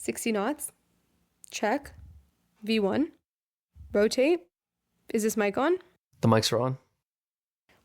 60 knots. Check. V1. Rotate. Is this mic on? The mics are on.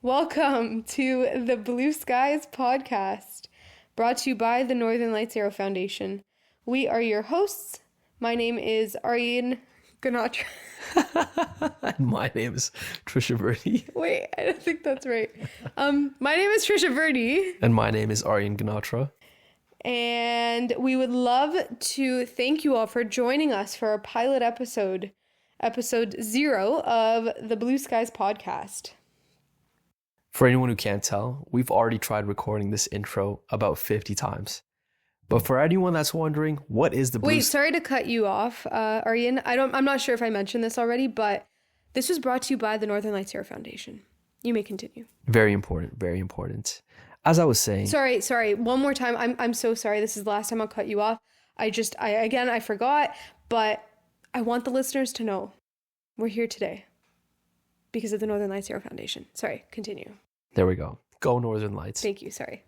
Welcome to the Blue Skies podcast, brought to you by the Northern Lights Aero Foundation. We are your hosts. My name is Aryan and My name is Trisha Verdi. Wait, I don't think that's right. My name is Trisha Verdi. And my name is Aryan Ganatra. And we would love to thank you all for joining us for our pilot episode 0 of the Blue Skies podcast. For anyone who can't tell, we've already tried recording this intro about 50 times. But for anyone that's wondering, what is the Blue Wait, sorry to cut you off, Aryan. I'm not sure if I mentioned this already, but this was brought to you by the Northern Lights Aero Foundation. You may continue. Very important, very important. As I was saying... Sorry. One more time. I'm so sorry. This is the last time I'll cut you off. I forgot, but I want the listeners to know we're here today because of the Northern Lights Aero Foundation. Sorry, continue. There we go. Go Northern Lights. Thank you. Sorry.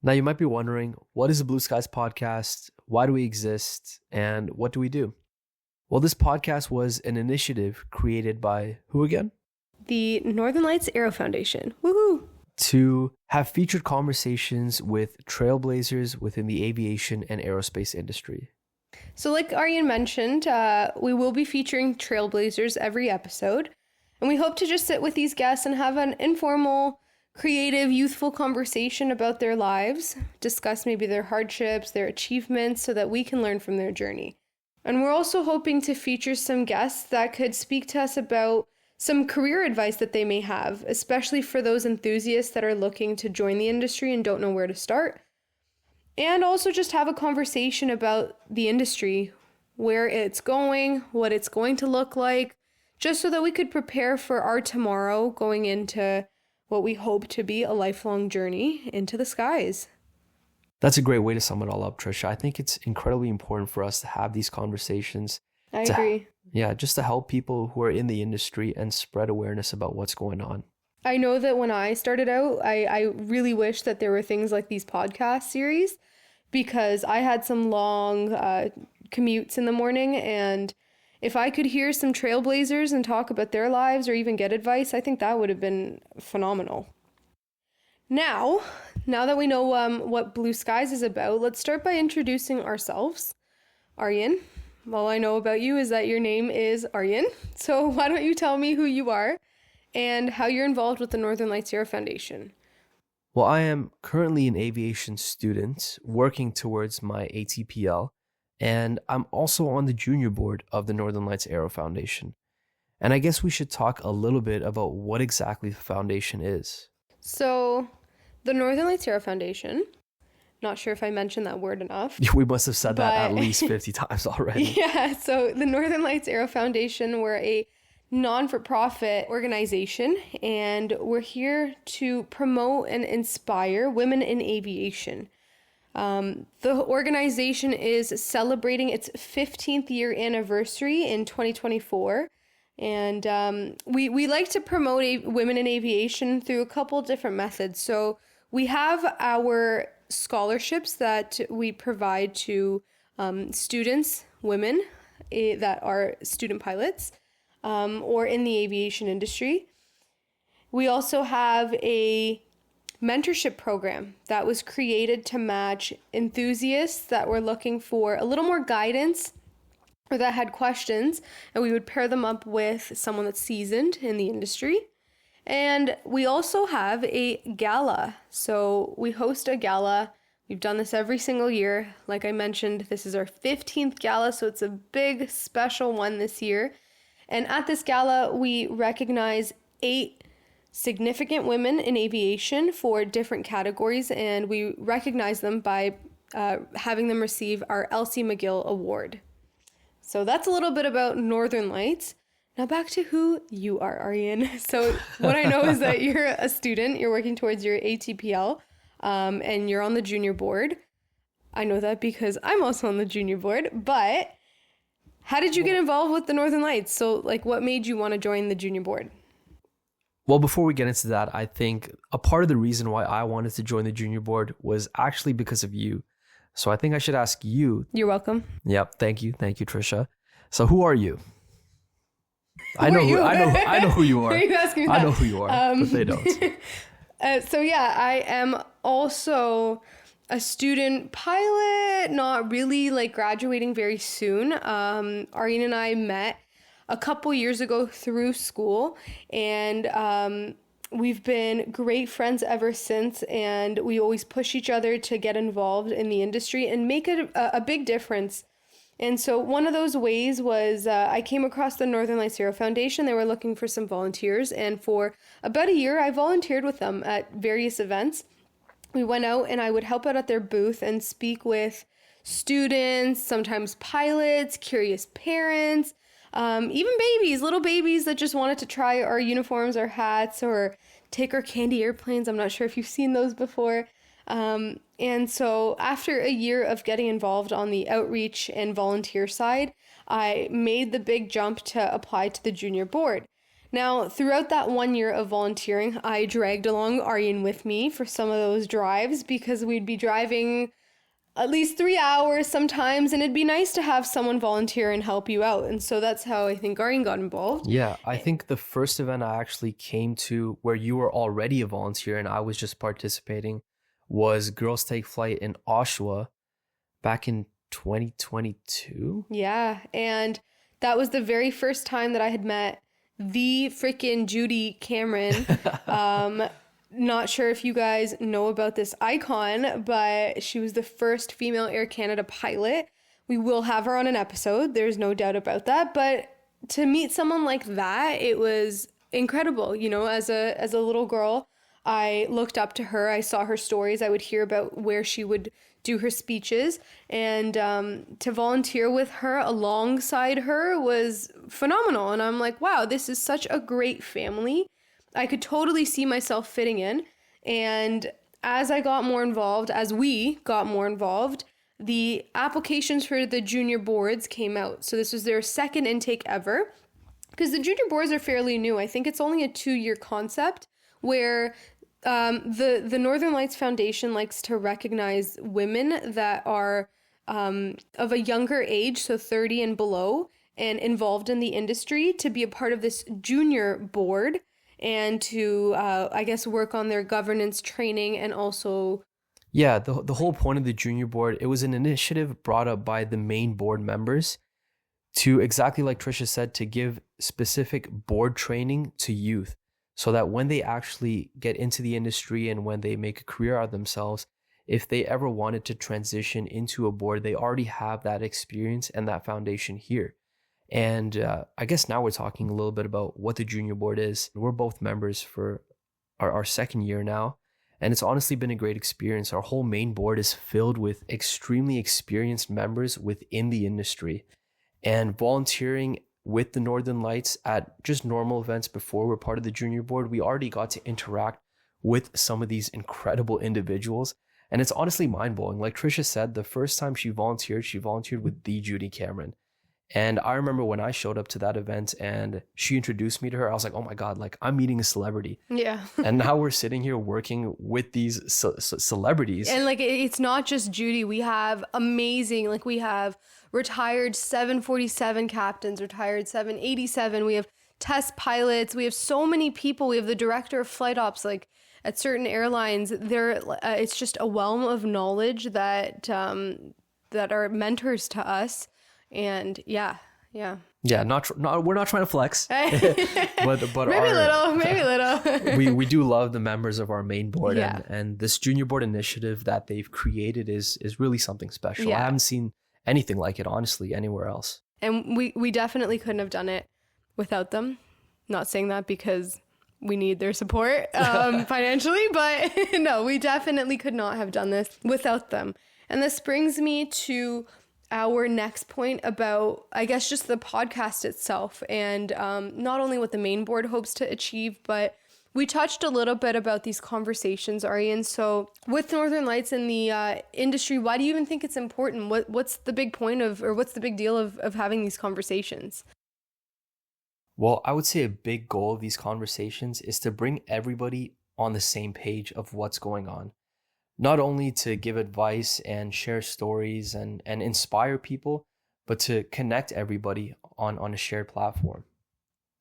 Now you might be wondering, what is the Blue Skies podcast? Why do we exist? And what do we do? Well, this podcast was an initiative created by who again? The Northern Lights Aero Foundation. Woohoo! To have featured conversations with trailblazers within the aviation and aerospace industry. So like Aryan mentioned, we will be featuring trailblazers every episode. And we hope to just sit with these guests and have an informal, creative, youthful conversation about their lives, discuss maybe their hardships, their achievements, so that we can learn from their journey. And we're also hoping to feature some guests that could speak to us about some career advice that they may have, especially for those enthusiasts that are looking to join the industry and don't know where to start. And also just have a conversation about the industry, where it's going, what it's going to look like, just so that we could prepare for our tomorrow going into what we hope to be a lifelong journey into the skies. That's a great way to sum it all up, Trisha. I think it's incredibly important for us to have these conversations. I agree. Just to help people who are in the industry and spread awareness about what's going on. I know that when I started out, I really wish that there were things like these podcast series, because I had some long commutes in the morning, and if I could hear some trailblazers and talk about their lives or even get advice, I think that would have been phenomenal. Now that we know what Blue Skies is about, let's start by introducing ourselves. Aryan, all I know about you is that your name is Aryan. So why don't you tell me who you are and how you're involved with the Northern Lights Aero Foundation? Well, I am currently an aviation student working towards my ATPL, and I'm also on the junior board of the Northern Lights Aero Foundation. And I guess we should talk a little bit about what exactly the foundation is. So, the Northern Lights Aero Foundation, not sure if I mentioned that word enough. We must have said that at least 50 times already. Yeah, so the Northern Lights Aero Foundation, we're a non-for-profit organization, and we're here to promote and inspire women in aviation. The organization is celebrating its 15th year anniversary in 2024. And we like to promote women in aviation through a couple different methods. So we have our scholarships that we provide to students, women that are student pilots or in the aviation industry. We also have a mentorship program that was created to match enthusiasts that were looking for a little more guidance or that had questions, and we would pair them up with someone that's seasoned in the industry. And we also have a gala. So we host a gala. We've done this every single year. Like I mentioned, this is our 15th gala, so it's a big special one this year. And at this gala, we recognize 8 significant women in aviation for different categories, and we recognize them by having them receive our Elsie McGill Award. So that's a little bit about Northern Lights. Now back to who you are, Aryan. So what I know is that you're a student, you're working towards your ATPL, and you're on the junior board. I know that because I'm also on the junior board, but how did you get involved with the Northern Lights? So like what made you want to join the junior board? Well, before we get into that, I think a part of the reason why I wanted to join the junior board was actually because of you. So I think I should ask you. You're welcome. Yep. Thank you, Trisha. So who are you? I Who know are you? I know who you are. Why are you asking me that? I know who you are, but they don't. So yeah, I am also a student pilot, not really like graduating very soon. Aryan and I met a couple years ago through school, and we've been great friends ever since, and we always push each other to get involved in the industry and make a big difference. And so one of those ways was I came across the Northern Lights Aero Foundation. They were looking for some volunteers, and for about a year, I volunteered with them at various events. We went out and I would help out at their booth and speak with students, sometimes pilots, curious parents, even babies, little babies that just wanted to try our uniforms, our hats, or take our candy airplanes. I'm not sure if you've seen those before. And so after a year of getting involved on the outreach and volunteer side, I made the big jump to apply to the junior board. Now, throughout that 1 year of volunteering, I dragged along Aryan with me for some of those drives because we'd be driving at least 3 hours sometimes, and it'd be nice to have someone volunteer and help you out. And so that's how I think Aryan got involved. Yeah, I think the first event I actually came to where you were already a volunteer and I was just participating was Girls Take Flight in Oshawa back in 2022. Yeah, and that was the very first time that I had met the freaking Judy Cameron. Not sure if you guys know about this icon, but she was the first female Air Canada pilot. We will have her on an episode. There's no doubt about that. But to meet someone like that, it was incredible. You know, as a little girl, I looked up to her. I saw her stories. I would hear about where she would do her speeches, and to volunteer with her alongside her was phenomenal. And I'm like, wow, this is such a great family. I could totally see myself fitting in. And as I got more involved, as we got more involved, the applications for the junior boards came out. So this was their second intake ever, because the junior boards are fairly new. I think it's only a 2-year concept where the Northern Lights Foundation likes to recognize women that are of a younger age, so 30 and below, and involved in the industry to be a part of this junior board and to, I guess, work on their governance training and also... Yeah, the whole point of the junior board, it was an initiative brought up by the main board members to, exactly like Trisha said, to give specific board training to youth so that when they actually get into the industry and when they make a career out of themselves, if they ever wanted to transition into a board, they already have that experience and that foundation here. And I guess now we're talking a little bit about what the junior board is. We're both members for our second year now, and it's honestly been a great experience. Our whole main board is filled with extremely experienced members within the industry, and volunteering with the Northern Lights at just normal events before we're part of the junior board, we already got to interact with some of these incredible individuals. And it's honestly mind-blowing. Like Trisha said, the first time she volunteered with the Judy Cameron. And I remember when I showed up to that event and she introduced me to her, I was like, oh my God, like I'm meeting a celebrity. Yeah. And now we're sitting here working with these celebrities. And like, it's not just Judy. We have amazing, like we have retired 747 captains, retired 787. We have test pilots. We have so many people. We have the director of flight ops, like at certain airlines. It's just a wealth of knowledge that are mentors to us. And yeah. We're not trying to flex, but maybe little. we do love the members of our main board, Yeah. and this junior board initiative that they've created is really something special. Yeah. I haven't seen anything like it, honestly, anywhere else. And we definitely couldn't have done it without them. Not saying that because we need their support financially, but no, we definitely could not have done this without them. And this brings me to our next point about, I guess, just the podcast itself and not only what the main board hopes to achieve, but we touched a little bit about these conversations, Aryan. So with Northern Lights in the industry, why do you even think it's important? What's the big point of, or what's the big deal of having these conversations? Well, I would say a big goal of these conversations is to bring everybody on the same page of what's going on. not only to give advice and share stories and inspire people, but to connect everybody on a shared platform.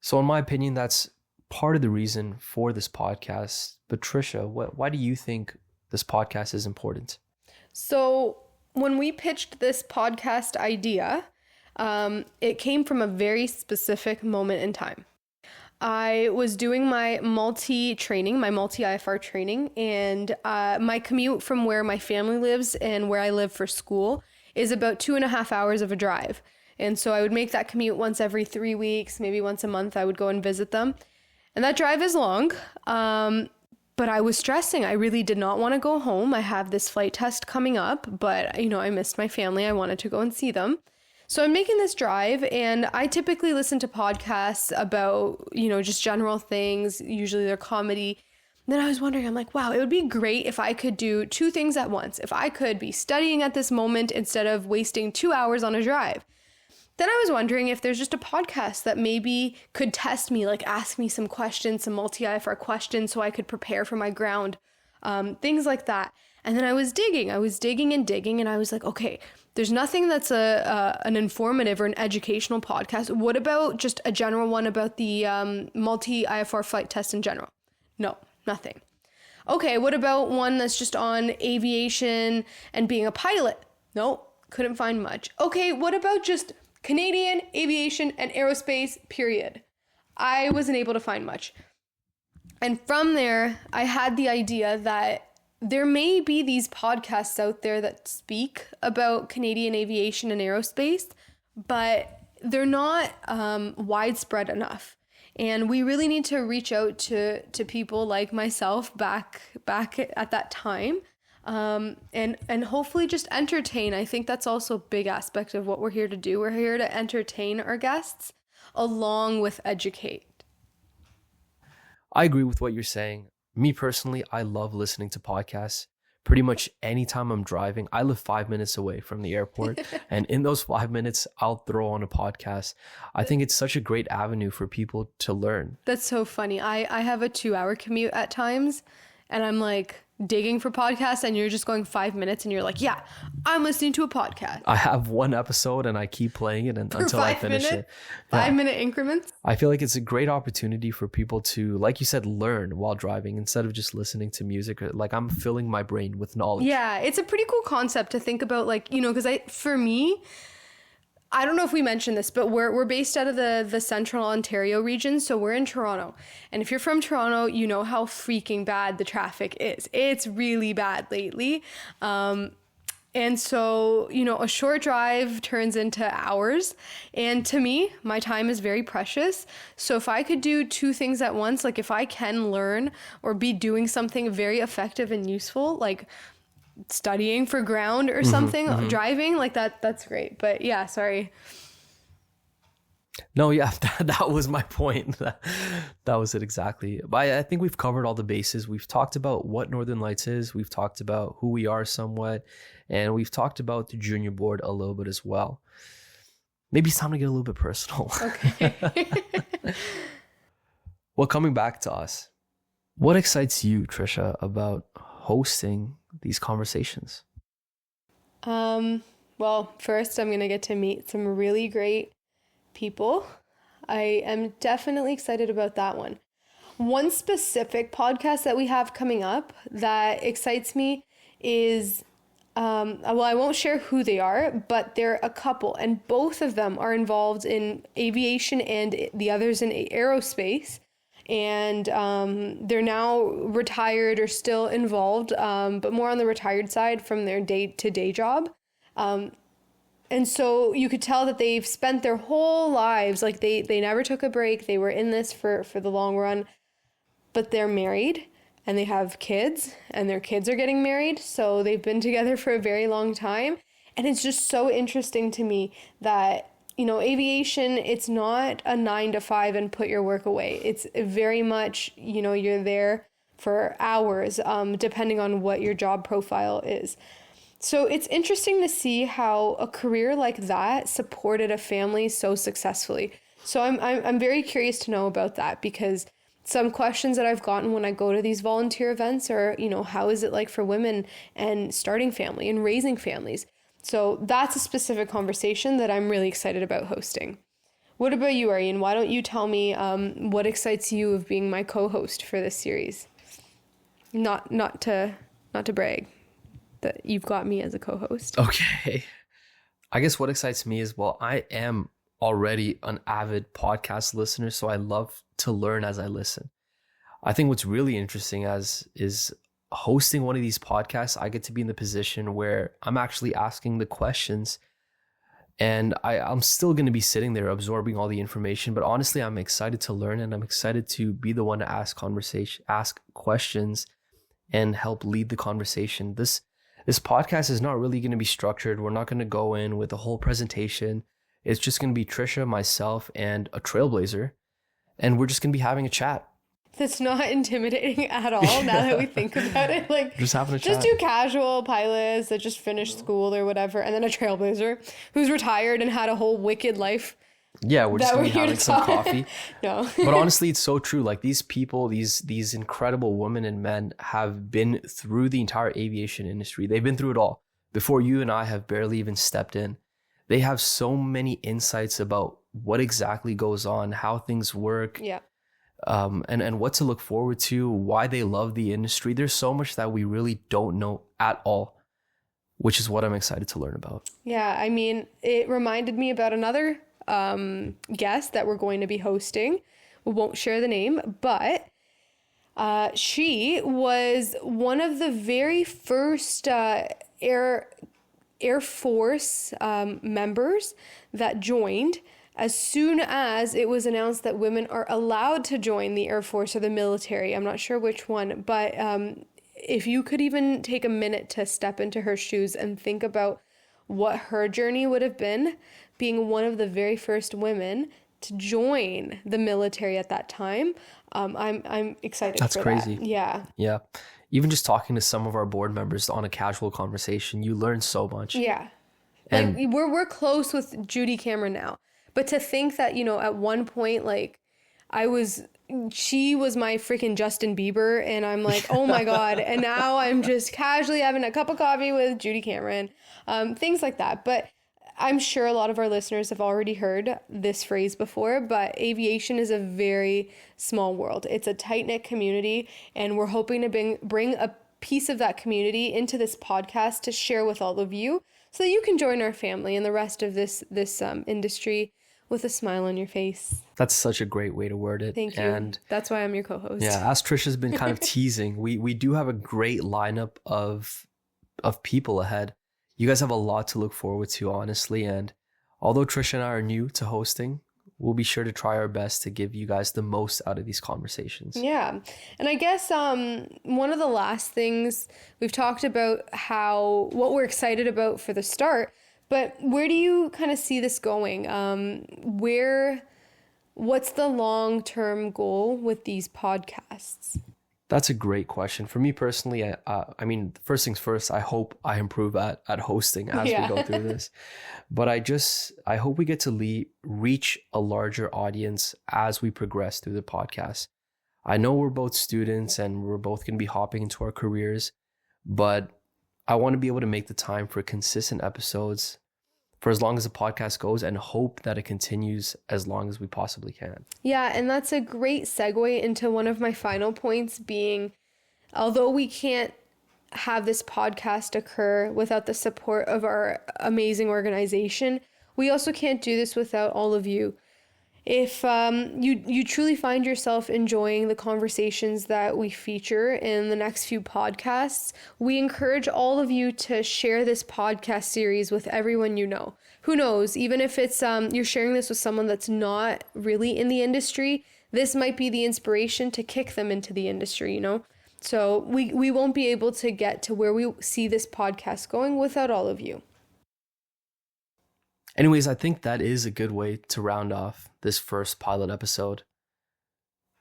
So in my opinion, that's part of the reason for this podcast. But Trisha, why do you think this podcast is important? So when we pitched this podcast idea, it came from a very specific moment in time. I was doing my multi-IFR training, and my commute from where my family lives and where I live for school is about 2.5 hours of a drive. And so I would make that commute once every 3 weeks, maybe once a month I would go and visit them. And that drive is long, but I was stressing. I really did not want to go home. I have this flight test coming up, but I missed my family. I wanted to go and see them. So I'm making this drive, and I typically listen to podcasts about, just general things. Usually they're comedy. And then I was wondering, I'm like, wow, it would be great if I could do 2 things at once. If I could be studying at this moment instead of wasting 2 hours on a drive. Then I was wondering if there's just a podcast that maybe could test me, like ask me some questions, some multi-IFR questions so I could prepare for my ground, things like that. And then I was digging and digging, and I was like, okay, there's nothing that's an informative or an educational podcast. What about just a general one about the multi-IFR flight test in general? No, nothing. Okay, what about one that's just on aviation and being a pilot? No, couldn't find much. Okay, what about just Canadian aviation and aerospace, period? I wasn't able to find much. And from there, I had the idea that there may be these podcasts out there that speak about Canadian aviation and aerospace, but they're not widespread enough. And we really need to reach out to people like myself back at that time, and hopefully just entertain. I think that's also a big aspect of what we're here to do. We're here to entertain our guests along with educate. I agree with what you're saying. Me personally, I love listening to podcasts. Pretty much anytime I'm driving, I live 5 minutes away from the airport. And in those 5 minutes, I'll throw on a podcast. I think it's such a great avenue for people to learn. That's so funny. I have a 2-hour commute at times, and I'm like digging for podcasts, and you're just going 5 minutes and you're like, yeah, I'm listening to a podcast. I have one episode and I keep playing it until I finish it. 5-minute increments. I feel like it's a great opportunity for people to, like you said, learn while driving instead of just listening to music. Like I'm filling my brain with knowledge. Yeah, it's a pretty cool concept to think about, like, because for me, I don't know if we mentioned this, but we're based out of the Central Ontario region, so we're in Toronto. And if you're from Toronto, you know how freaking bad the traffic is. It's really bad lately. And so, a short drive turns into hours. And to me, my time is very precious. So if I could do 2 things at once, like if I can learn or be doing something very effective and useful, like studying for ground or something, driving, like that's great. But yeah, sorry. No, yeah, that was my point. That was it exactly. But I think we've covered all the bases. We've talked about what Northern Lights is. We've talked about who we are somewhat. And we've talked about the junior board a little bit as well. Maybe it's time to get a little bit personal. Okay. Well, coming back to us, what excites you, Trisha, about hosting these conversations? Well, first I'm going to get to meet some really great people. I am definitely excited about that one. One specific podcast that we have coming up that excites me is, well, I won't share who they are, but they're a couple, and both of them are involved in aviation and the others in aerospace. And they're now retired or still involved, but more on the retired side from their day-to-day job. And so you could tell that they've spent their whole lives, like they never took a break. They were in this for the long run, but they're married and they have kids and their kids are getting married. So they've been together for a very long time. And it's just so interesting to me that aviation, it's not a 9 to 5 and put your work away. It's very much, you're there for hours, depending on what your job profile is. So it's interesting to see how a career like that supported a family so successfully. So I'm very curious to know about that, because some questions that I've gotten when I go to these volunteer events are, how is it like for women and starting family and raising families? So that's a specific conversation that I'm really excited about hosting. What about you, Aryan? Why don't you tell me what excites you of being my co-host for this series? Not to brag that you've got me as a co-host. Okay. I guess what excites me is, well, I am already an avid podcast listener, so I love to learn as I listen. I think what's really interesting is hosting one of these podcasts, I get to be in the position where I'm actually asking the questions, and I'm still going to be sitting there absorbing all the information, but honestly, I'm excited to learn, and I'm excited to be the one to ask questions and help lead the conversation. This podcast is not really going to be structured. We're not going to go in with a whole presentation. It's just going to be Trisha, myself, and a trailblazer, and we're just going to be having a chat. That's not intimidating at all now that we think about it. Like, just having a chat. Just two casual pilots that just finished school or whatever, and then a trailblazer who's retired and had a whole wicked life. Yeah, we're just going to be having some coffee. No. But honestly, it's so true. Like, these people, these incredible women and men have been through the entire aviation industry. They've been through it all before you and I have barely even stepped in. They have so many insights about what exactly goes on, how things work, and what to look forward to, why they love the industry. There's so much that we really don't know at all, which is what I'm excited to learn about. Yeah, I mean, it reminded me about another guest that we're going to be hosting. We won't share the name, but she was one of the very first Air Force members that joined as soon as it was announced that women are allowed to join the Air Force or the military. I'm not sure which one, but if you could even take a minute to step into her shoes and think about what her journey would have been, being one of the very first women to join the military at that time, I'm excited. That's for crazy. That. Yeah. Even just talking to some of our board members on a casual conversation, you learn so much. Yeah. And like we're close with Judy Cameron now. But to think that, at one point, like, she was my freaking Justin Bieber, and I'm like, oh my God. And now I'm just casually having a cup of coffee with Judy Cameron, things like that. But I'm sure a lot of our listeners have already heard this phrase before, but aviation is a very small world. It's a tight-knit community, and we're hoping to bring a piece of that community into this podcast to share with all of you so that you can join our family and the rest of this industry with a smile on your face. That's such a great way to word it. Thank you. And that's why I'm your co-host. Yeah, as Trisha's been kind of teasing, we do have a great lineup of people ahead. You guys have a lot to look forward to, honestly. And although Trisha and I are new to hosting, we'll be sure to try our best to give you guys the most out of these conversations. Yeah. And I guess one of the last things we've talked about what we're excited about for the start, but where do you kind of see this going? What's the long-term goal with these podcasts? That's a great question. For me personally, I mean, first things first, I hope I improve at hosting as we go through this. But I hope we get to reach a larger audience as we progress through the podcast. I know we're both students and we're both going to be hopping into our careers, but I want to be able to make the time for consistent episodes for as long as the podcast goes, and hope that it continues as long as we possibly can. Yeah, and that's a great segue into one of my final points being, although we can't have this podcast occur without the support of our amazing organization, we also can't do this without all of you. If you truly find yourself enjoying the conversations that we feature in the next few podcasts, we encourage all of you to share this podcast series with everyone you know. Who knows, even if it's you're sharing this with someone that's not really in the industry, this might be the inspiration to kick them into the industry, So we won't be able to get to where we see this podcast going without all of you. Anyways, I think that is a good way to round off this first pilot episode.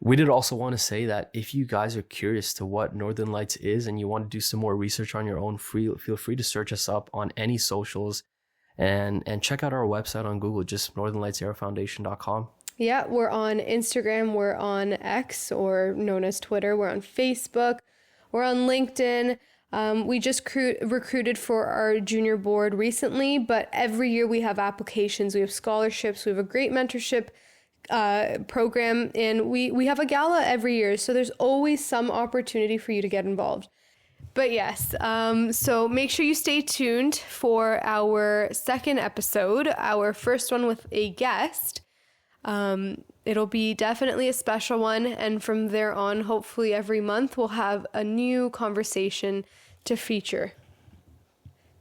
We did also want to say that if you guys are curious to what Northern Lights is and you want to do some more research on your own, feel free to search us up on any socials and check out our website on Google, just northernlightsaerofoundation.com. Yeah, we're on Instagram, we're on X, or known as Twitter, we're on Facebook, we're on LinkedIn. We just recruited for our junior board recently, but every year we have applications, we have scholarships, we have a great mentorship program, and we have a gala every year, so there's always some opportunity for you to get involved. But yes, so make sure you stay tuned for our second episode, our first one with a guest. It'll be definitely a special one, and from there on, hopefully every month we'll have a new conversation to feature.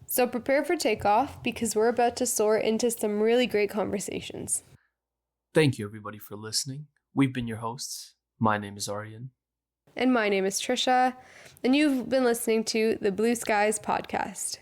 So prepare for takeoff, because we're about to soar into some really great conversations. Thank you, everybody, for listening. We've been your hosts. My name is Aryan. And my name is Trisha, and you've been listening to the Blue Skies Podcast.